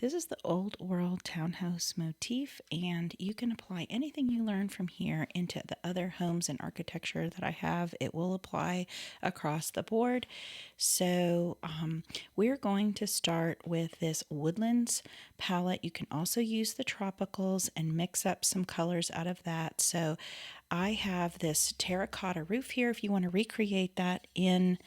This is the old world townhouse motif, and you can apply anything you learn from here into the other homes and architecture that I have. It will apply across the board. So we're going to start with this woodlands palette. You can also use the tropicals and mix up some colors out of that. So I have this terracotta roof here. If you want to recreate that in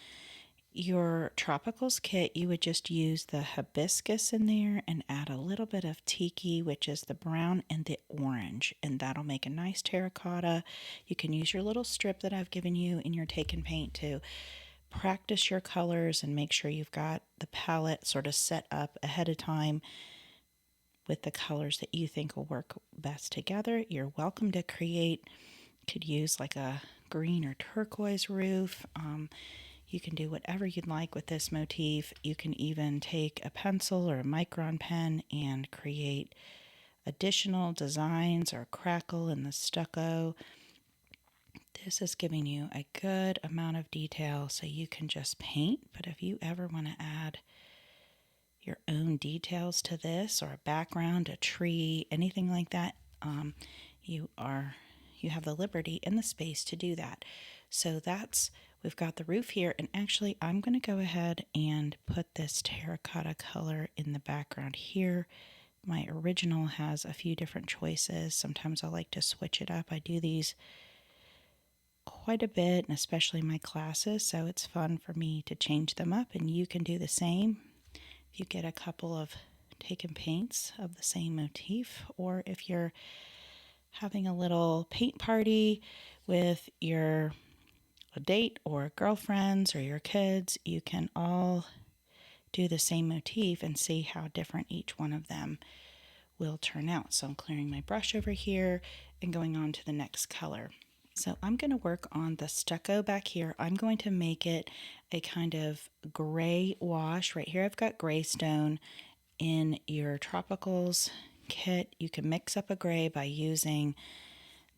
your tropicals kit, you would just use the hibiscus in there and add a little bit of tiki, which is the brown and the orange, and that'll make a nice terracotta. You can use your little strip that I've given you in your take and paint to practice your colors and make sure you've got the palette sort of set up ahead of time with the colors that you think will work best together. You're welcome to create, could use like a green or turquoise roof. You can do whatever you'd like with this motif. You can even take a pencil or a micron pen and create additional designs or crackle in the stucco. This is giving you a good amount of detail so you can just paint, but if you ever want to add your own details to this, or a background, a tree, anything like that, you have the liberty and the space to do that. So we've got the roof here, and actually I'm going to go ahead and put this terracotta color in the background here. My original has a few different choices. Sometimes I like to switch it up. I do these quite a bit, and especially my classes, so it's fun for me to change them up, and you can do the same. If you get a couple of taken paints of the same motif, or if you're having a little paint party with a date or girlfriends or your kids, you can all do the same motif and see how different each one of them will turn out. So I'm clearing my brush over here and going on to the next color. So I'm going to work on the stucco back here. I'm going to make it a kind of gray wash. Right here I've got gray stone. In your tropicals kit, you can mix up a gray by using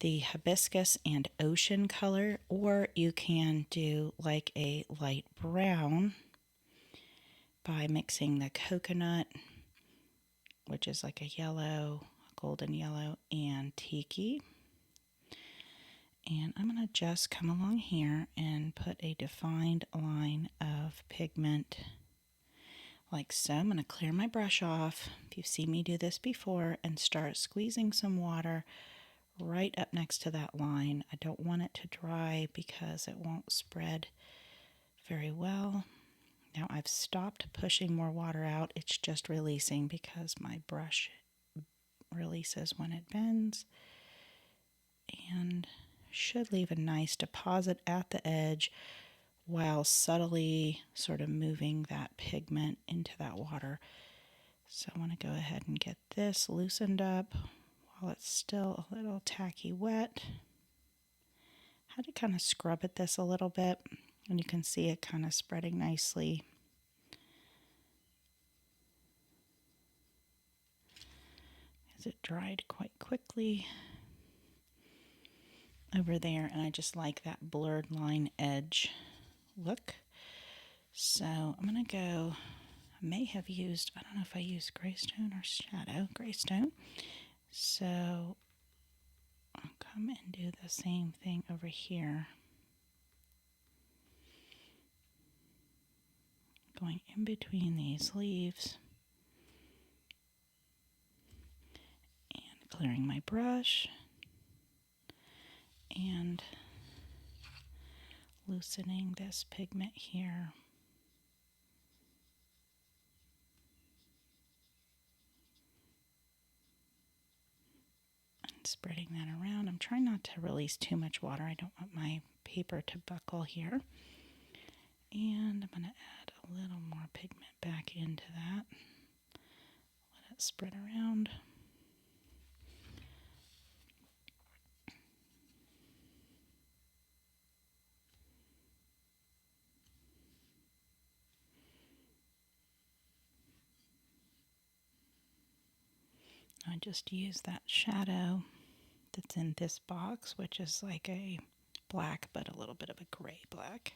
the hibiscus and ocean color, or you can do like a light brown by mixing the coconut, which is like a yellow, golden yellow, and tiki. And I'm going to just come along here and put a defined line of pigment like so. I'm going to clear my brush off, if you've seen me do this before, and start squeezing some water right up next to that line. I don't want it to dry because it won't spread very well. Now I've stopped pushing more water out. It's just releasing because my brush releases when it bends, and should leave a nice deposit at the edge while subtly sort of moving that pigment into that water. So I want to go ahead and get this loosened up while it's still a little tacky wet. I had to kind of scrub at this a little bit, and you can see it kind of spreading nicely. As it dried quite quickly over there, and I just like that blurred line edge look. So I'm going to go, I may have used, I don't know if I used Greystone or Shadow, Greystone. So I'll come and do the same thing over here. Going in between these leaves and clearing my brush and loosening this pigment here. And spreading that around. I'm trying not to release too much water. I don't want my paper to buckle here. And I'm going to add a little more pigment back into that. Let it spread around. I just use that shadow that's in this box, which is like a black, but a little bit of a gray black.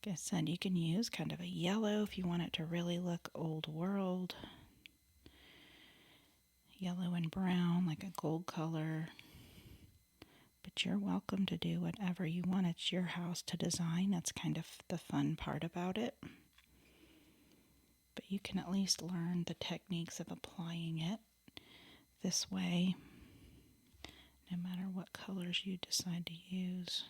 Like I said, you can use kind of a yellow if you want it to really look old world. Yellow and brown, like a gold color. But you're welcome to do whatever you want. It's your house to design. That's kind of the fun part about it. But you can at least learn the techniques of applying it this way, no matter what colors you decide to use.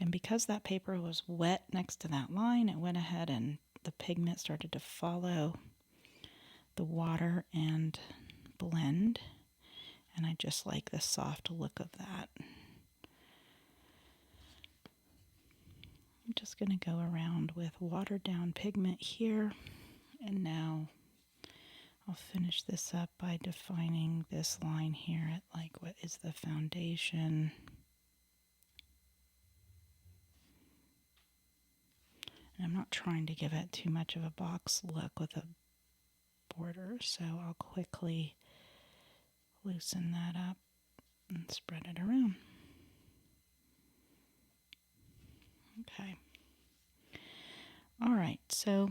And because that paper was wet next to that line, it went ahead and the pigment started to follow the water and blend. And I just like the soft look of that. I'm just going to go around with watered down pigment here. And now I'll finish this up by defining this line here at like what is the foundation. And I'm not trying to give it too much of a box look with a border, so I'll quickly loosen that up and spread it around. Okay. All right, so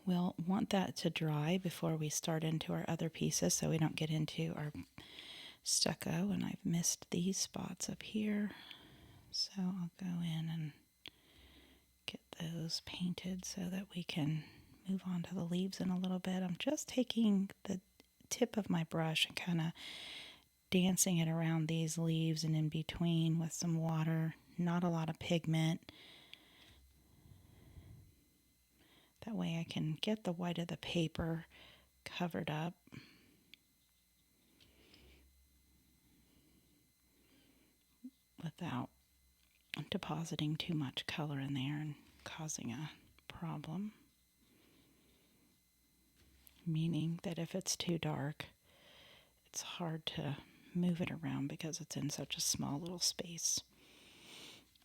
we'll want that to dry before we start into our other pieces so we don't get into our stucco, and I've missed these spots up here. So I'll go in and get those painted so that we can move on to the leaves in a little bit. I'm just taking the tip of my brush and kind of dancing it around these leaves and in between with some water, not a lot of pigment. That way I can get the white of the paper covered up. Without depositing too much color in there and causing a problem. Meaning that if it's too dark, it's hard to move it around because it's in such a small little space.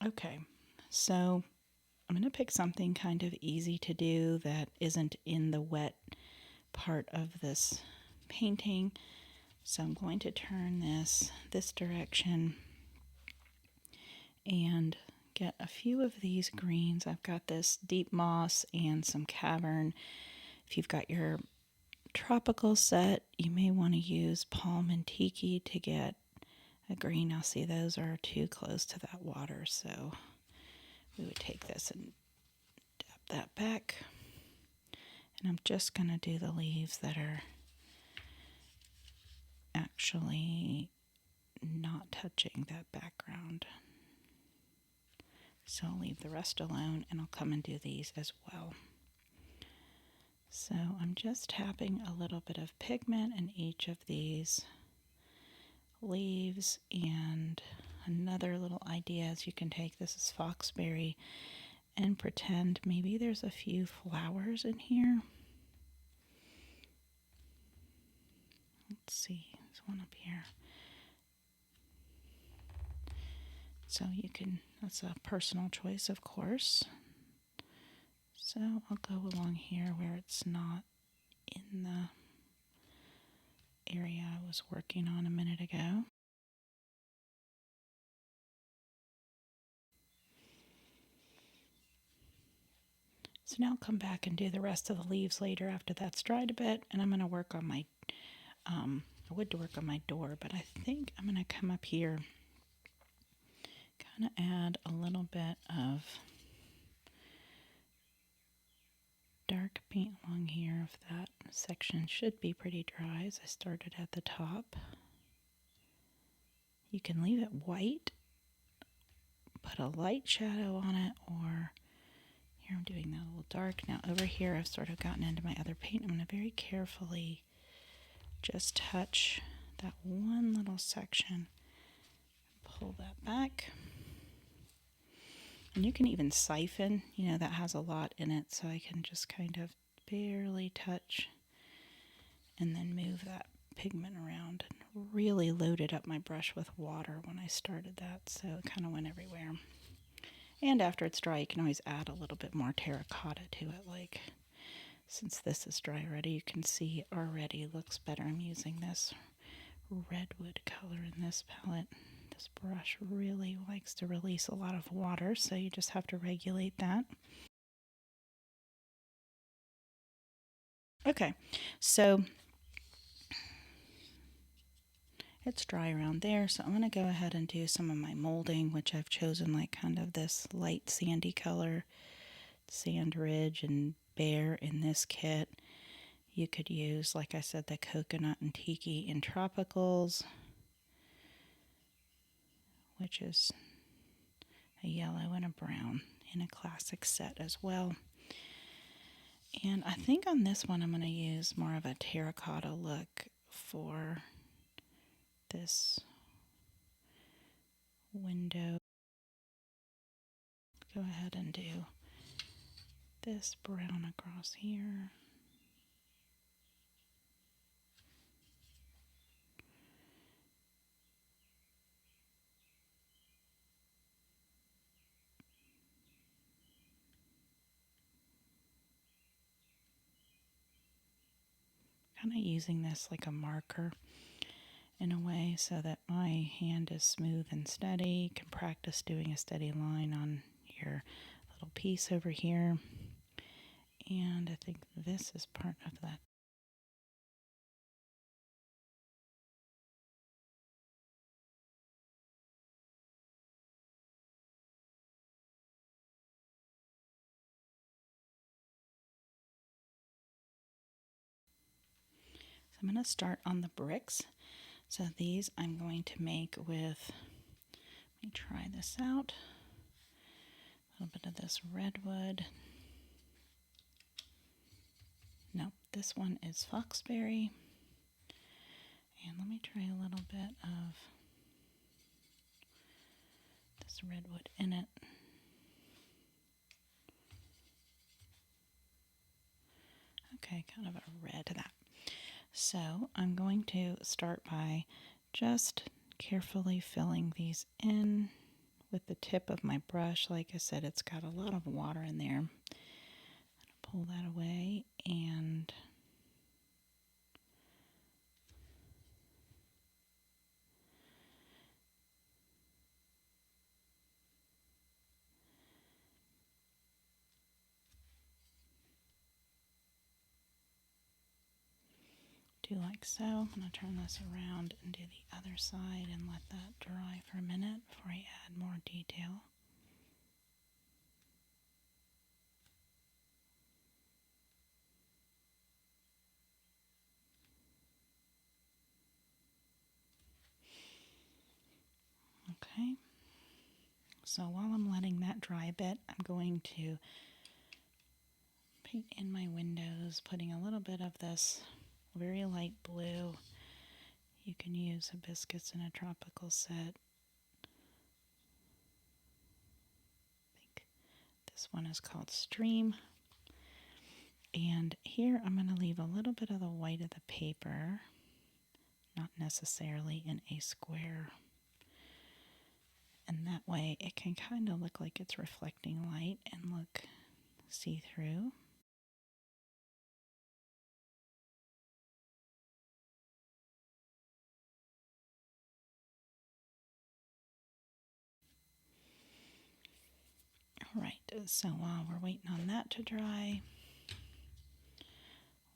Okay, so I'm going to pick something kind of easy to do that isn't in the wet part of this painting. So I'm going to turn this direction and get a few of these greens. I've got this deep moss and some cavern. If you've got your tropical set, you may want to use palm and tiki to get a green. Now see, those are too close to that water, so we would take this and dab that back. And I'm just going to do the leaves that are actually not touching that background. So I'll leave the rest alone and I'll come and do these as well. So I'm just tapping a little bit of pigment in each of these leaves, and another little idea is you can take this is foxberry and pretend maybe there's a few flowers in here. Let's see, there's one up here. So you can, that's a personal choice, of course. So I'll go along here where it's not in the area I was working on a minute ago. So now I'll come back and do the rest of the leaves later after that's dried a bit, and I'm going to work on my, I would work on my door, but I think I'm going to come up here, kind of add a little bit of dark paint along here. If that section should be pretty dry as I started at the top. You can leave it white, put a light shadow on it, or here I'm doing that a little dark. Now over here I've sort of gotten into my other paint. I'm going to very carefully just touch that one little section, pull that back. And you can even siphon, you know, that has a lot in it, so I can just kind of barely touch and then move that pigment around. And really loaded up my brush with water when I started that, so it kind of went everywhere. And after it's dry, you can always add a little bit more terracotta to it. Like, since this is dry already, you can see it already looks better. I'm using this redwood color in this palette. This brush really likes to release a lot of water, so you just have to regulate that. Okay, so it's dry around there, so I'm going to go ahead and do some of my molding, which I've chosen like kind of this light sandy color, Sand Ridge and Bear in this kit. You could use, like I said, the coconut and tiki in tropicals, which is a yellow and a brown in a classic set as well. And I think on this one I'm going to use more of a terracotta look for this window. Go ahead and do this brown across here. Kind of using this like a marker in a way so that my hand is smooth and steady. You can practice doing a steady line on your little piece over here. And I think this is part of that. So I'm going to start on the bricks. So these I'm going to make with, let me try this out, a little bit of this redwood. No, this one is foxberry. And let me try a little bit of this redwood in it. Okay, kind of a red to that. So I'm going to start by just carefully filling these in with the tip of my brush. Like I said, it's got a lot of water in there. I'm going to pull that away and do like so. I'm going to turn this around and do the other side and let that dry for a minute before I add more detail. Okay, so while I'm letting that dry a bit, I'm going to paint in my windows, putting a little bit of this very light blue. You can use hibiscus in a tropical set. I think this one is called Stream. And here I'm going to leave a little bit of the white of the paper, not necessarily in a square. And that way it can kind of look like it's reflecting light and look see-through. Alright, so while we're waiting on that to dry,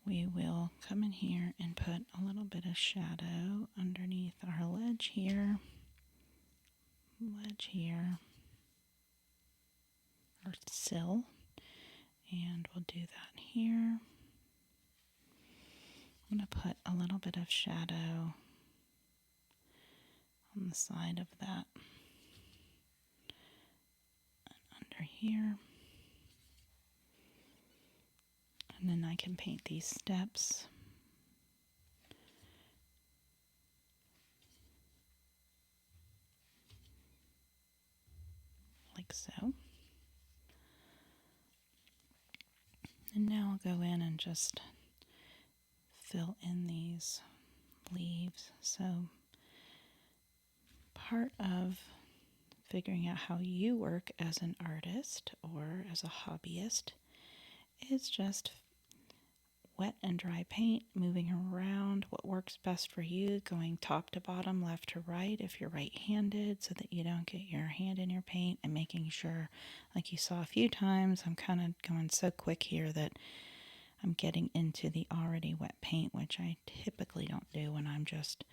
we will come in here and put a little bit of shadow underneath our ledge here, our sill, and we'll do that here. I'm going to put a little bit of shadow on the side of that and under here. And then I can paint these steps. Like so. And now I'll go in and just fill in these leaves. So part of figuring out how you work as an artist or as a hobbyist is just wet and dry paint, moving around what works best for you, going top to bottom, left to right if you're right-handed so that you don't get your hand in your paint, and making sure, like you saw a few times, I'm kind of going so quick here that I'm getting into the already wet paint, which I typically don't do when I'm just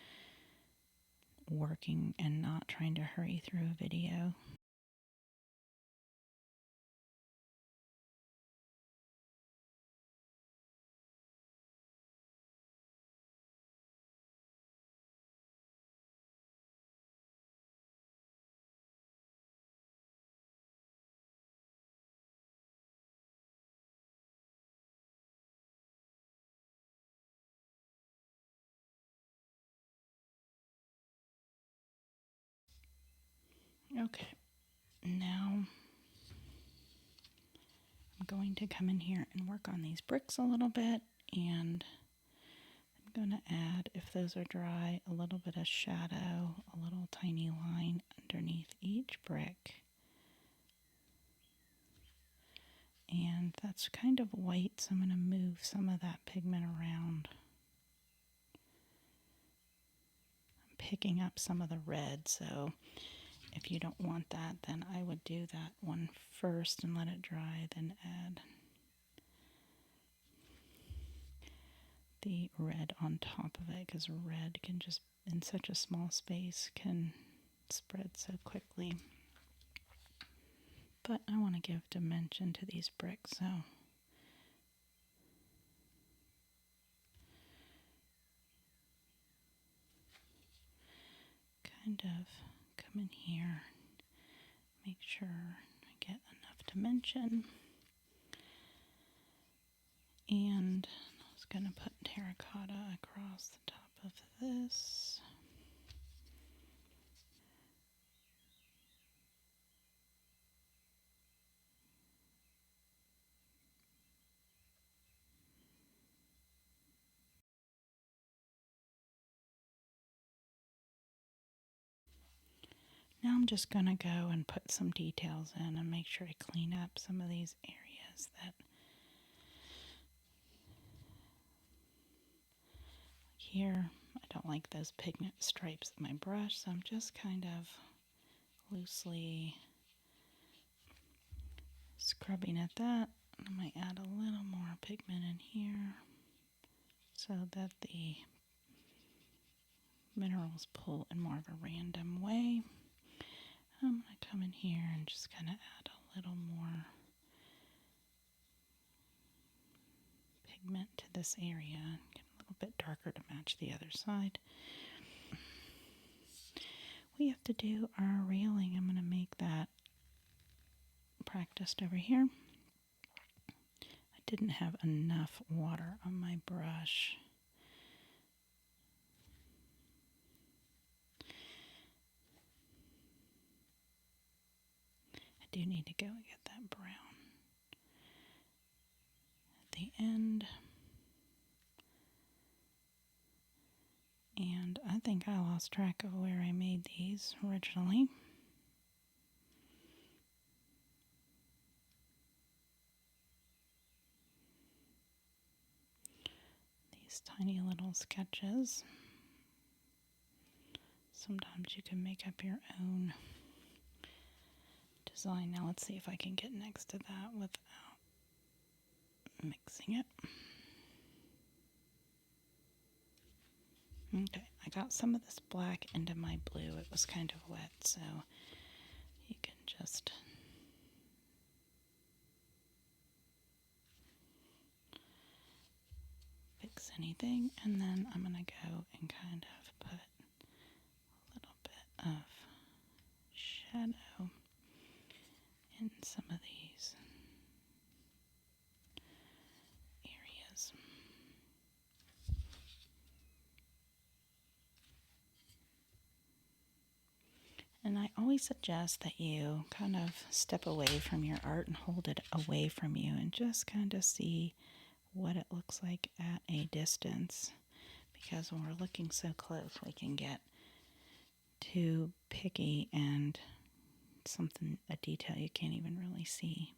working and not trying to hurry through a video. Okay, now I'm going to come in here and work on these bricks a little bit, and I'm going to add, if those are dry, a little bit of shadow, a little tiny line underneath each brick. And that's kind of white, so I'm going to move some of that pigment around. I'm picking up some of the red, so if you don't want that, then I would do that one first and let it dry, then add the red on top of it, because red can just, in such a small space, can spread so quickly. But I want to give dimension to these bricks, so kind of come in here, make sure I get enough dimension. And I was going to put terracotta across the top of this. Now I'm just going to go and put some details in and make sure I clean up some of these areas that, here, I don't like those pigment stripes in my brush, so I'm just kind of loosely scrubbing at that. I might add a little more pigment in here so that the minerals pull in more of a random way. I'm going to come in here and just kind of add a little more pigment to this area and get a little bit darker to match the other side. We have to do our railing. I'm going to make that practiced over here. I didn't have enough water on my brush. I do need to go and get that brown at the end. And I think I lost track of where I made these originally. These tiny little sketches. Sometimes you can make up your own design. Now let's see if I can get next to that without mixing it. Okay, I got some of this black into my blue. It was kind of wet, so you can just fix anything. And then I'm going to go and kind of put a little bit of shadow in some of these areas. And I always suggest that you kind of step away from your art and hold it away from you and just kind of see what it looks like at a distance. Because when we're looking so close, we can get too picky and a detail you can't even really see.